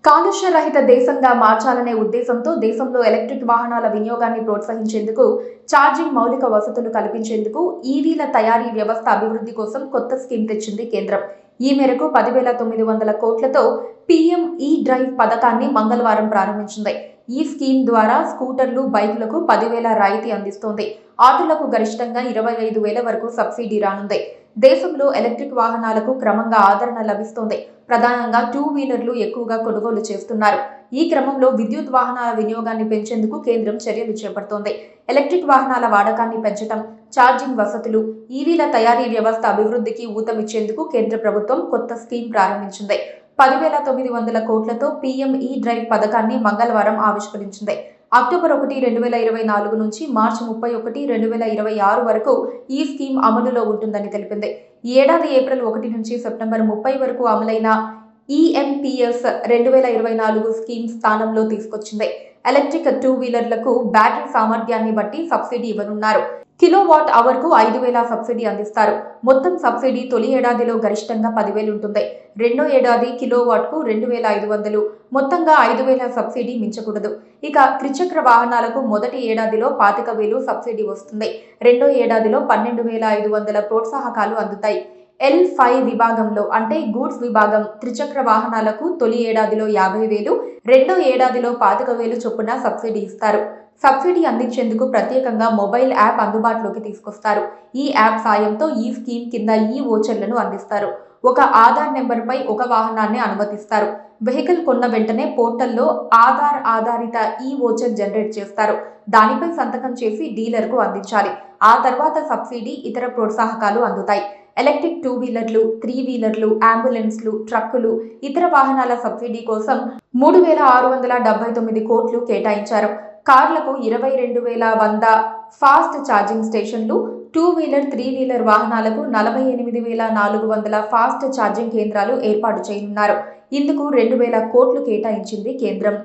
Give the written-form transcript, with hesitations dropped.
కాలుష్య రహిత దేశంగా మార్చాలనే ఉద్దేశంతో దేశంలో ఎలక్ట్రిక్ వాహనాల వినియోగాన్ని ప్రోత్సహించేందుకు, ఛార్జింగ్ మౌలిక వసతులు కల్పించేందుకు ఈవీల తయారీ వ్యవస్థ అభివృద్ధి కోసం కొత్త స్కీమ్ తెచ్చింది కేంద్రం. ఈ మేరకు 10,900 కోట్లతో పీఎం ఈ డ్రైవ్ పథకాన్ని మంగళవారం ప్రారంభించింది. ఈ స్కీమ్ ద్వారా స్కూటర్లు, బైకులకు 10,000 రాయితీ అందిస్తోంది. ఆటోలకు గరిష్టంగా 25,000 వరకు సబ్సిడీ రానుంది. దేశంలో ఎలక్ట్రిక్ వాహనాలకు క్రమంగా ఆదరణ లభిస్తోంది. ప్రధానంగా 2 వీలర్లు ఎక్కువగా కొనుగోలు చేస్తున్నారు. ఈ క్రమంలో విద్యుత్ వాహనాల వినియోగాన్ని పెంచేందుకు కేంద్రం చర్యలు చేపడుతోంది. ఎలక్ట్రిక్ వాహనాల వాడకాన్ని పెంచడం, ఛార్జింగ్ వసతులు, ఈవీల తయారీ వ్యవస్థ అభివృద్ధికి ఊతమిచ్చేందుకు కేంద్ర ప్రభుత్వం కొత్త స్కీమ్ ప్రారంభించింది. 10,900 కోట్లతో పీఎం ఈ డ్రైవ్ పథకాన్ని మంగళవారం ఆవిష్కరించింది. అక్టోబర్ 1, 2024 నుంచి మార్చి 31, 2026 వరకు ఈ స్కీమ్ అమలులో ఉంటుందని తెలిపింది. ఈ ఏడాది ఏప్రిల్ 1 నుంచి సెప్టెంబర్ 30 వరకు అమలైన ఈఎంపీఎస్ 2024 స్కీమ్ స్థానంలో తీసుకొచ్చింది. ఎలక్ట్రిక్ 2 వీలర్లకు బ్యాటరీ సామర్థ్యాన్ని బట్టి సబ్సిడీ ఇవ్వనున్నారు. కిలోవాట్ అవర్కు 5,000 సబ్సిడీ అందిస్తారు. మొత్తం సబ్సిడీ తొలి ఏడాదిలో గరిష్టంగా 10,000 ఉంటుంది. రెండో ఏడాది కిలోవాట్కు 2,500, మొత్తంగా 5,000 సబ్సిడీ మించకూడదు. ఇక త్రిచక్ర వాహనాలకు మొదటి ఏడాదిలో 25,000 సబ్సిడీ వస్తుంది. రెండో ఏడాదిలో 12,500 ప్రోత్సాహకాలు అందుతాయి. L5 విభాగంలో అంటే గూడ్స్ విభాగం త్రిచక్ర వాహనాలకు తొలి ఏడాదిలో 50,000, రెండో ఏడాదిలో 25,000 చొప్పున సబ్సిడీ ఇస్తారు. సబ్సిడీ అందించేందుకు ప్రత్యేకంగా మొబైల్ యాప్ అందుబాటులోకి తీసుకొస్తారు. ఈ యాప్ సాయంతో ఈ స్కీమ్ కింద ఈ వోచర్లను అందిస్తారు. ఒక ఆధార్ నెంబర్పై ఒక వాహనాన్ని అనుమతిస్తారు. వెహికల్ కొన్న వెంటనే పోర్టల్లో ఆధార్ ఆధారిత ఈ వోచర్ జనరేట్ చేస్తారు. దానిపై సంతకం చేసి డీలర్కు అందించాలి. ఆ తర్వాత సబ్సిడీ, ఇతర ప్రోత్సాహకాలు అందుతాయి. ఎలక్ట్రిక్ 2 వీలర్లు, 3 వీలర్లు, అంబులెన్స్లు, ట్రక్కులు, ఇతర వాహనాల సబ్సిడీ కోసం 3,679 కోట్లు కేటాయించారు. కార్లకు 22,100 ఫాస్ట్ ఛార్జింగ్ స్టేషన్లు, 2 వీలర్, 3 వీలర్ వాహనాలకు 48,400 ఫాస్ట్ ఛార్జింగ్ కేంద్రాలు ఏర్పాటు చేయనున్నారు. ఇందుకు 2,000 కోట్లు కేటాయించింది కేంద్రం.